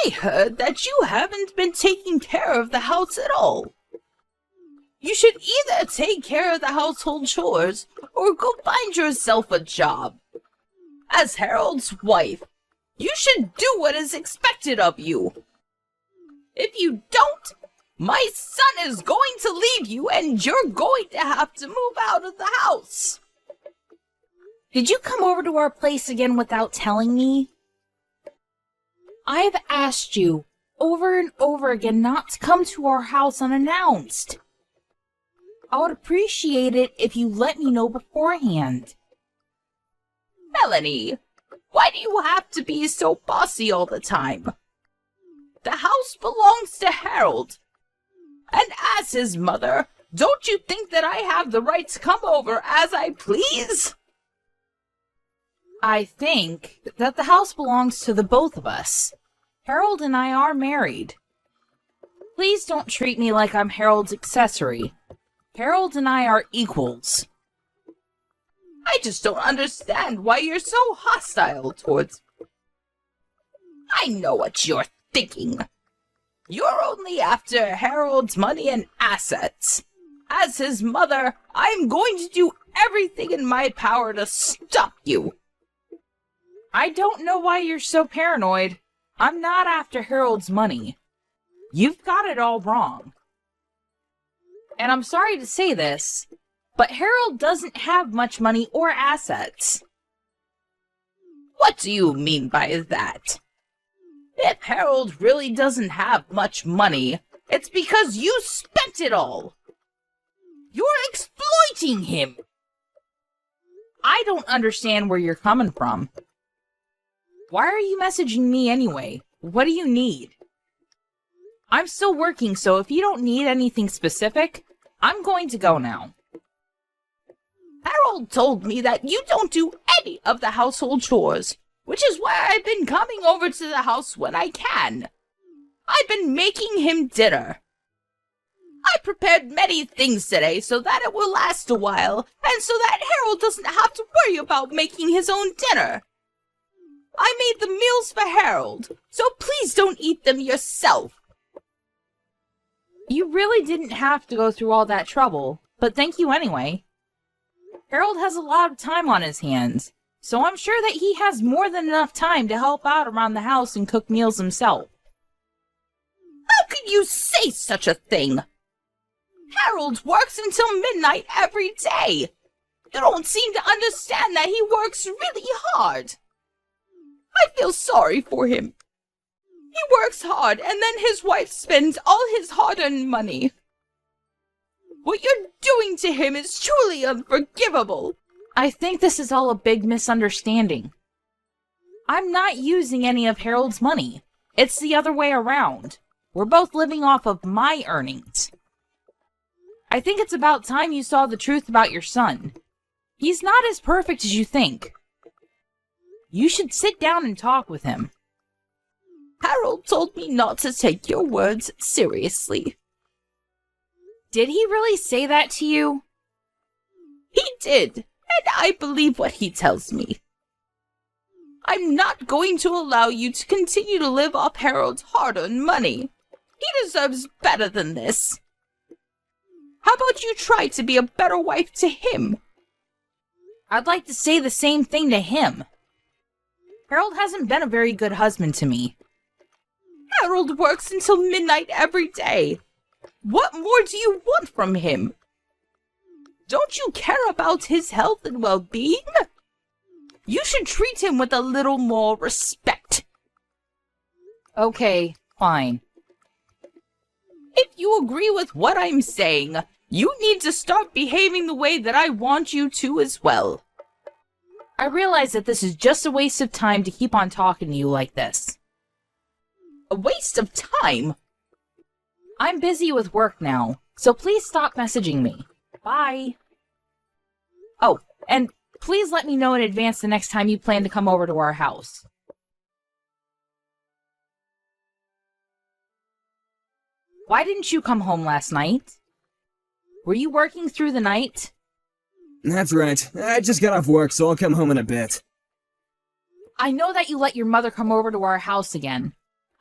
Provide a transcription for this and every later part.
I heard that you haven't been taking care of the house at all. You should either take care of the household chores or go find yourself a job. As Harold's wife, you should do what is expected of you. If you don't, my son is going to leave you and you're going to have to move out of the house. Did you come over to our place again without telling me? I've asked you over and over again not to come to our house unannounced. I would appreciate it if you let me know beforehand. Melanie, why do you have to be so bossy all the time? The house belongs to Harold. And as his mother, don't you think that I have the right to come over as I please? I think that the house belongs to the both of us. Harold and I are married. Please don't treat me like I'm Harold's accessory. Harold and I are equals. I just don't understand why you're so hostile towards me. I know what you're thinking. You're only after Harold's money and assets. As his mother, I'm going to do everything in my power to stop you. I don't know why you're so paranoid. I'm not after Harold's money. You've got it all wrong. And I'm sorry to say this, but Harold doesn't have much money or assets. What do you mean by that? If Harold really doesn't have much money, it's because you spent it all. You're exploiting him. I don't understand where you're coming from. Why are you messaging me anyway? What do you need? I'm still working, so if you don't need anything specific, I'm going to go now. Harold told me that you don't do any of the household chores, which is why I've been coming over to the house when I can. I've been making him dinner. I prepared many things today so that it will last a while, and so that Harold doesn't have to worry about making his own dinner. I made the meals for Harold, so please don't eat them yourself. You really didn't have to go through all that trouble, but thank you anyway. Harold has a lot of time on his hands, so I'm sure that he has more than enough time to help out around the house and cook meals himself. How can you say such a thing? Harold works until midnight every day. You don't seem to understand that he works really hard. I feel sorry for him. He works hard, and then his wife spends all his hard-earned money. What you're doing to him is truly unforgivable. I think this is all a big misunderstanding. I'm not using any of Harold's money. It's the other way around. We're both living off of my earnings. I think it's about time you saw the truth about your son. He's not as perfect as you think. You should sit down and talk with him. Harold told me not to take your words seriously. Did he really say that to you? He did, and I believe what he tells me. I'm not going to allow you to continue to live off Harold's hard-earned money. He deserves better than this. How about you try to be a better wife to him? I'd like to say the same thing to him. Harold hasn't been a very good husband to me. Harold works until midnight every day. What more do you want from him? Don't you care about his health and well-being? You should treat him with a little more respect. Okay, fine. If you agree with what I'm saying, you need to start behaving the way that I want you to as well. I realize that this is just a waste of time to keep on talking to you like this. A waste of time? I'm busy with work now, so please stop messaging me. Bye. Oh, and please let me know in advance the next time you plan to come over to our house. Why didn't you come home last night? Were you working through the night? That's right. I just got off work, so I'll come home in a bit. I know that you let your mother come over to our house again.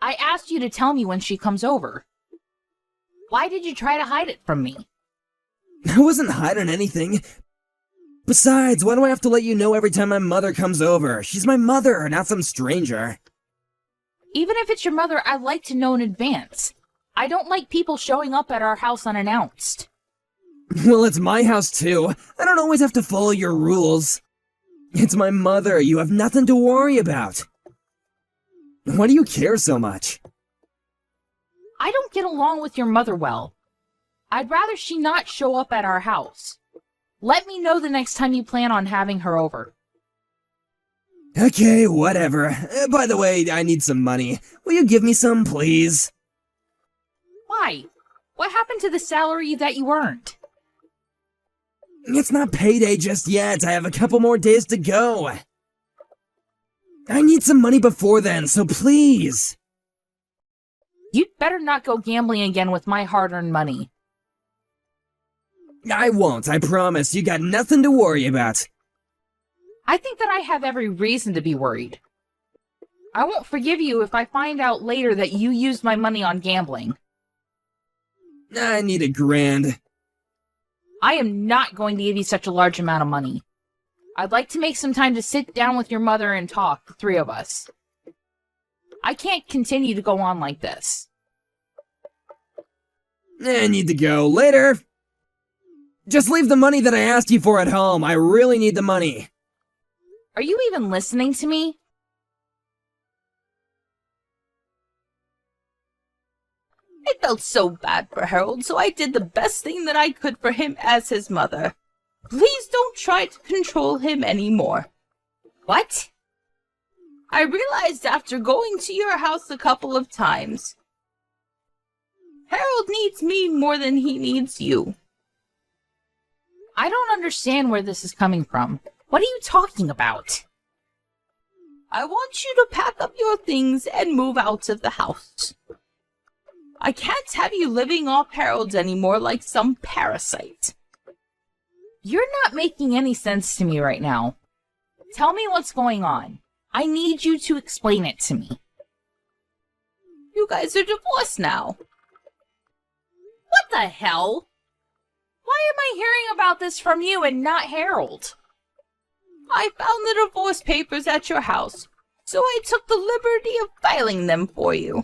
I asked you to tell me when she comes over. Why did you try to hide it from me? I wasn't hiding anything. Besides, why do I have to let you know every time my mother comes over? She's my mother, not some stranger. Even if it's your mother, I'd like to know in advance. I don't like people showing up at our house unannounced. Well, it's my house too. I don't always have to follow your rules. It's my mother. You have nothing to worry about. Why do you care so much? I don't get along with your mother well. I'd rather she not show up at our house. Let me know the next time you plan on having her over. Okay, whatever. By the way, I need some money. Will you give me some, please? Why? What happened to the salary that you earned? It's not payday just yet. I have a couple more days to go. I need some money before then, so please. You'd better not go gambling again with my hard-earned money. I won't, I promise. You got nothing to worry about. I think that I have every reason to be worried. I won't forgive you if I find out later that you used my money on gambling. I need $1,000. I am not going to give you such a large amount of money. I'd like to make some time to sit down with your mother and talk, the three of us. I can't continue to go on like this. I need to go. Later. Just leave the money that I asked you for at home. I really need the money. Are you even listening to me? I felt so bad for Harold, so I did the best thing that I could for him as his mother. Please don't try to control him anymore. What? I realized after going to your house a couple of times, Harold needs me more than he needs you. I don't understand where this is coming from. What are you talking about? I want you to pack up your things and move out of the house. I can't have you living off Harold anymore like some parasite. You're not making any sense to me right now. Tell me what's going on. I need you to explain it to me. You guys are divorced now. What the hell? Why am I hearing about this from you and not Harold? I found the divorce papers at your house, so I took the liberty of filing them for you.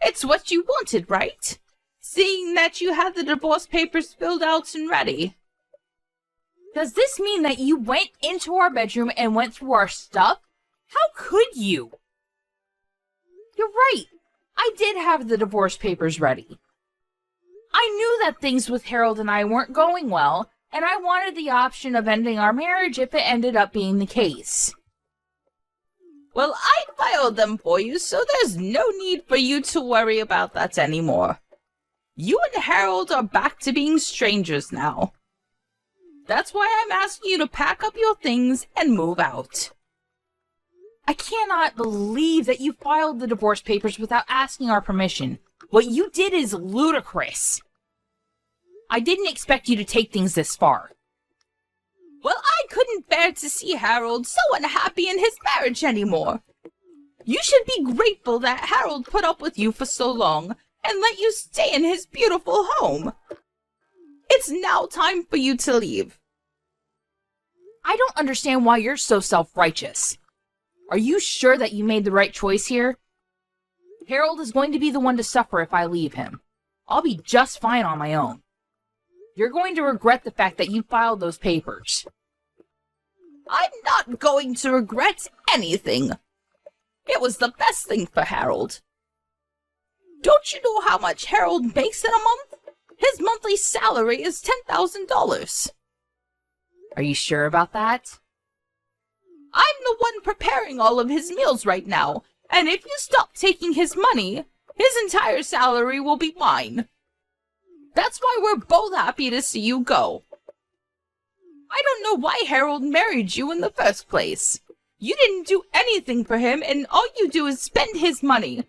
It's what you wanted, right? Seeing that you had the divorce papers filled out and ready. Does this mean that you went into our bedroom and went through our stuff? How could you? You're right. I did have the divorce papers ready. I knew that things with Harold and I weren't going well, and I wanted the option of ending our marriage if it ended up being the case. Well, I filed them for you, so there's no need for you to worry about that anymore. You and Harold are back to being strangers now. That's why I'm asking you to pack up your things and move out. I cannot believe that you filed the divorce papers without asking our permission. What you did is ludicrous. I didn't expect you to take things this far. Well, I couldn't bear to see Harold so unhappy in his marriage anymore. You should be grateful that Harold put up with you for so long and let you stay in his beautiful home. It's now time for you to leave. I don't understand why you're so self-righteous. Are you sure that you made the right choice here? Harold is going to be the one to suffer if I leave him. I'll be just fine on my own. You're going to regret the fact that you filed those papers. I'm not going to regret anything. It was the best thing for Harold. Don't you know how much Harold makes in a month? His monthly salary is $10,000. Are you sure about that? I'm the one preparing all of his meals right now, and if you stop taking his money, his entire salary will be mine. That's why we're both happy to see you go. I don't know why Harold married you in the first place. You didn't do anything for him, and all you do is spend his money.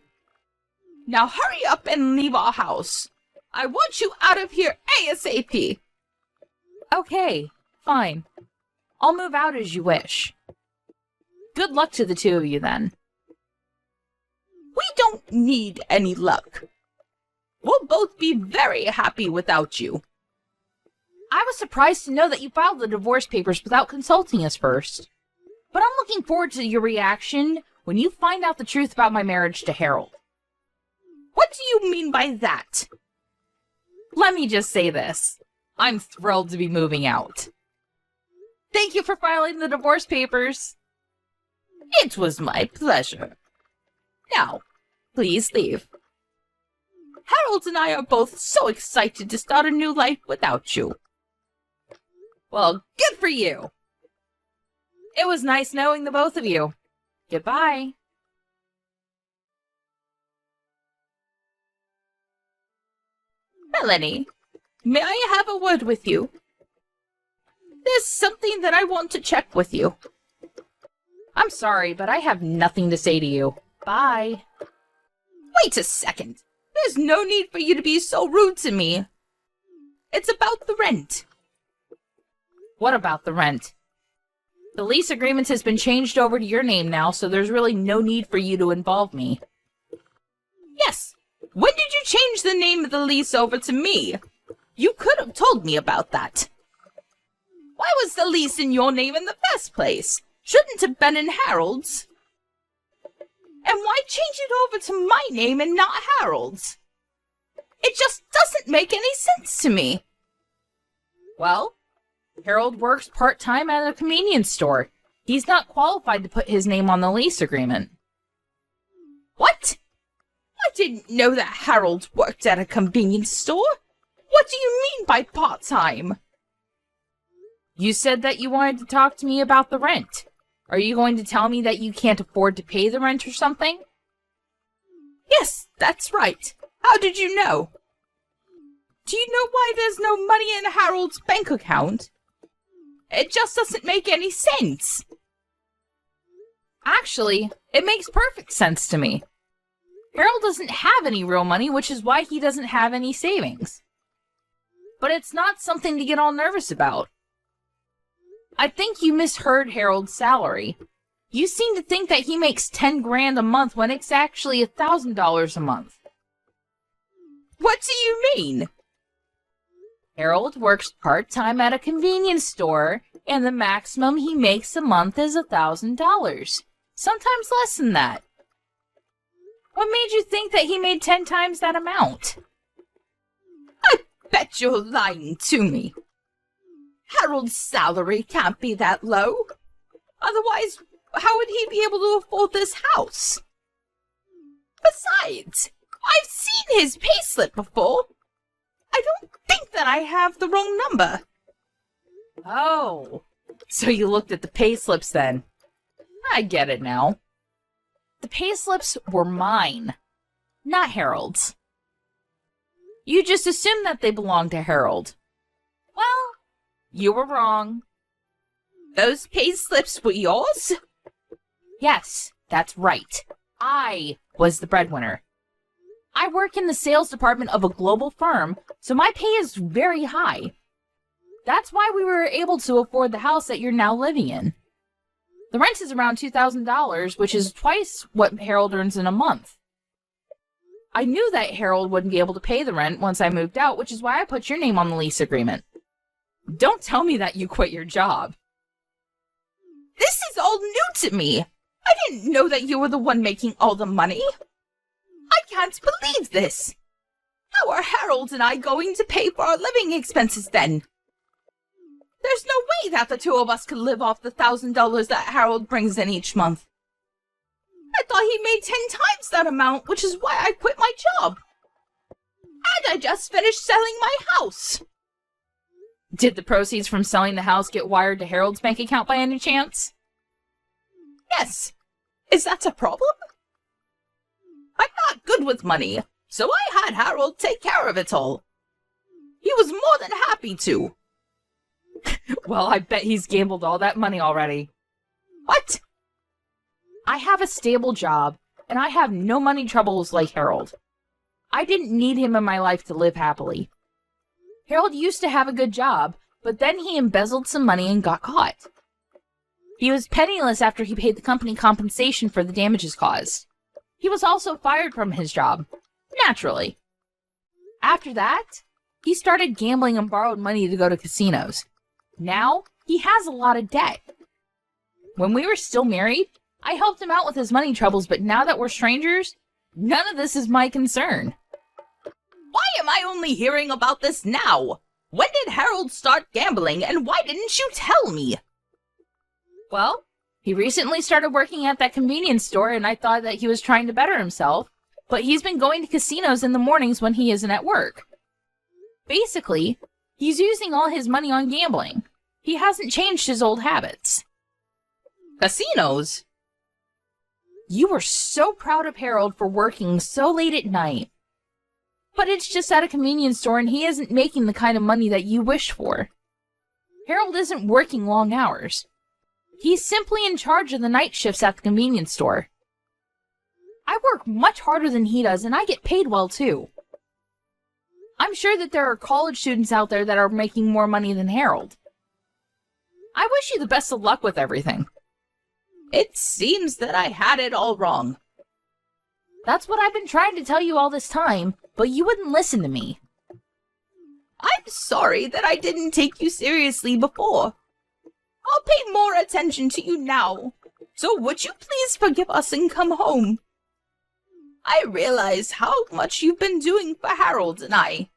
Now hurry up and leave our house. I want you out of here ASAP. Okay, fine. I'll move out as you wish. Good luck to the two of you then. We need any luck. We'll both be very happy without you. I was surprised to know that you filed the divorce papers without consulting us first. But I'm looking forward to your reaction when you find out the truth about my marriage to Harold. What do you mean by that? Let me just say this. I'm thrilled to be moving out. Thank you for filing the divorce papers. It was my pleasure. Now, please leave. Harold and I are both so excited to start a new life without you. Well, good for you. It was nice knowing the both of you. Goodbye. Melanie, may I have a word with you? There's something that I want to check with you. I'm sorry, but I have nothing to say to you. Bye. Wait a second. There's no need for you to be so rude to me. It's about the rent. What about the rent? The lease agreement has been changed over to your name now, so there's really no need for you to involve me. Yes. When did you change the name of the lease over to me? You could have told me about that. Why was the lease in your name in the first place? Shouldn't have been in Harold's. And why change it over to my name and not Harold's? It just doesn't make any sense to me. Well, Harold works part-time at a convenience store. He's not qualified to put his name on the lease agreement. What? I didn't know that Harold worked at a convenience store. What do you mean by part-time? You said that you wanted to talk to me about the rent. Are you going to tell me that you can't afford to pay the rent or something? Yes, that's right. How did you know? Do you know why there's no money in Harold's bank account? It just doesn't make any sense. Actually, it makes perfect sense to me. Harold doesn't have any real money, which is why he doesn't have any savings. But it's not something to get all nervous about. I think you misheard Harold's salary. You seem to think that he makes 10 grand a month when it's actually $1,000 a month. What do you mean? Harold works part-time at a convenience store, and the maximum he makes a month is $1,000. Sometimes less than that. What made you think that he made 10 times that amount? I bet you're lying to me. Harold's salary can't be that low. Otherwise, how would he be able to afford this house? Besides, I've seen his payslip before. I don't think that I have the wrong number. Oh, so you looked at the payslips then. I get it now. The payslips were mine, not Harold's. You just assumed that they belonged to Harold. Well, you were wrong. Those payslips were yours? Yes, that's right. I was the breadwinner. I work in the sales department of a global firm, so my pay is very high. That's why we were able to afford the house that you're now living in. The rent is around $2,000, which is twice what Harold earns in a month. I knew that Harold wouldn't be able to pay the rent once I moved out, which is why I put your name on the lease agreement. Don't tell me that you quit your job. This is all new to me. I didn't know that you were the one making all the money. I can't believe this. How are Harold and I going to pay for our living expenses then? There's no way that the two of us could live off the $1,000 that Harold brings in each month. I thought he made 10 times that amount, which is why I quit my job. And I just finished selling my house. Did the proceeds from selling the house get wired to Harold's bank account by any chance? Yes. Is that a problem? I'm not good with money, so I had Harold take care of it all. He was more than happy to. Well, I bet he's gambled all that money already. What? I have a stable job, and I have no money troubles like Harold. I didn't need him in my life to live happily. Harold used to have a good job, but then he embezzled some money and got caught. He was penniless after he paid the company compensation for the damages caused. He was also fired from his job, naturally. After that, he started gambling and borrowed money to go to casinos. Now, he has a lot of debt. When we were still married, I helped him out with his money troubles, but now that we're strangers, none of this is my concern. Why am I only hearing about this now? When did Harold start gambling, and why didn't you tell me? Well, he recently started working at that convenience store, and I thought that he was trying to better himself, but he's been going to casinos in the mornings when he isn't at work. Basically, he's using all his money on gambling. He hasn't changed his old habits. Casinos? You were so proud of Harold for working so late at night. But it's just at a convenience store and he isn't making the kind of money that you wish for. Harold isn't working long hours. He's simply in charge of the night shifts at the convenience store. I work much harder than he does and I get paid well too. I'm sure that there are college students out there that are making more money than Harold. I wish you the best of luck with everything. It seems that I had it all wrong. That's what I've been trying to tell you all this time, but you wouldn't listen to me. I'm sorry that I didn't take you seriously before. I'll pay more attention to you now. So would you please forgive us and come home? I realize how much you've been doing for Harold and I.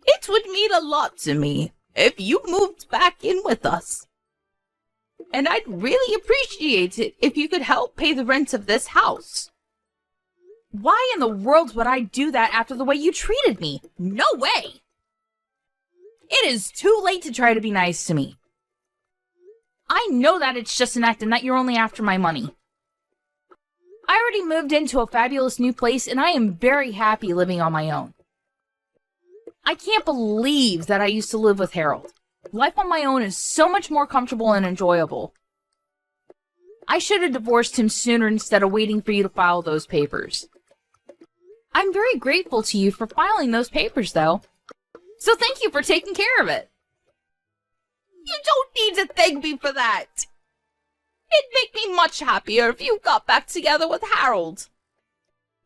It would mean a lot to me if you moved back in with us. And I'd really appreciate it if you could help pay the rent of this house. Why in the world would I do that after the way you treated me? No way! It is too late to try to be nice to me. I know that it's just an act and that you're only after my money. I already moved into a fabulous new place and I am very happy living on my own. I can't believe that I used to live with Harold. Life on my own is so much more comfortable and enjoyable. I should have divorced him sooner instead of waiting for you to file those papers. I'm very grateful to you for filing those papers, though. So thank you for taking care of it. You don't need to thank me for that. It'd make me much happier if you got back together with Harold.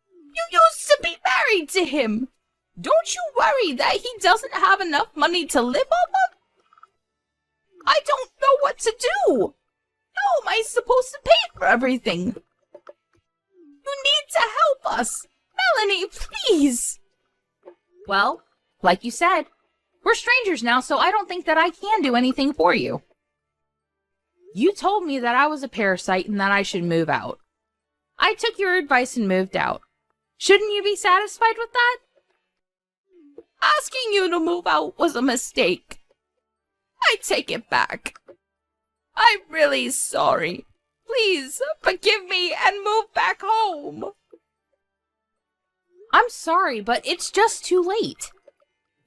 You used to be married to him. Don't you worry that he doesn't have enough money to live off of? I don't know what to do. How am I supposed to pay for everything? You need to help us. Melanie, please. Well, like you said, we're strangers now, so I don't think that I can do anything for you. You told me that I was a parasite and that I should move out. I took your advice and moved out. Shouldn't you be satisfied with that? Asking you to move out was a mistake. I take it back. I'm really sorry. Please forgive me and move back home. I'm sorry, but it's just too late.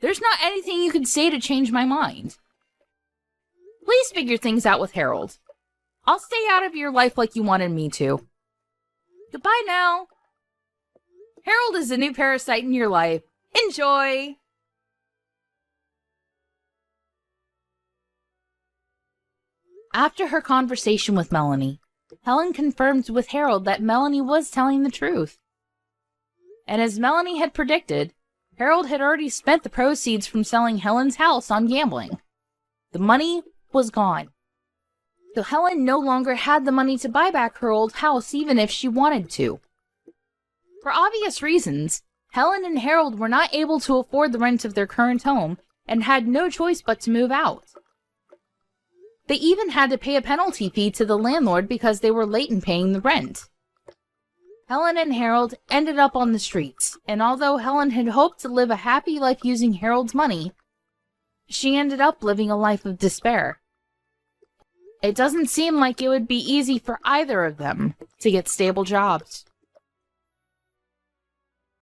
There's not anything you can say to change my mind. Please figure things out with Harold. I'll stay out of your life like you wanted me to. Goodbye now. Harold is a new parasite in your life. Enjoy! After her conversation with Melanie, Helen confirmed with Harold that Melanie was telling the truth. And as Melanie had predicted, Harold had already spent the proceeds from selling Helen's house on gambling. The money was gone. So Helen no longer had the money to buy back her old house even if she wanted to. For obvious reasons, Helen and Harold were not able to afford the rent of their current home and had no choice but to move out. They even had to pay a penalty fee to the landlord because they were late in paying the rent. Helen and Harold ended up on the streets, and although Helen had hoped to live a happy life using Harold's money, she ended up living a life of despair. It doesn't seem like it would be easy for either of them to get stable jobs.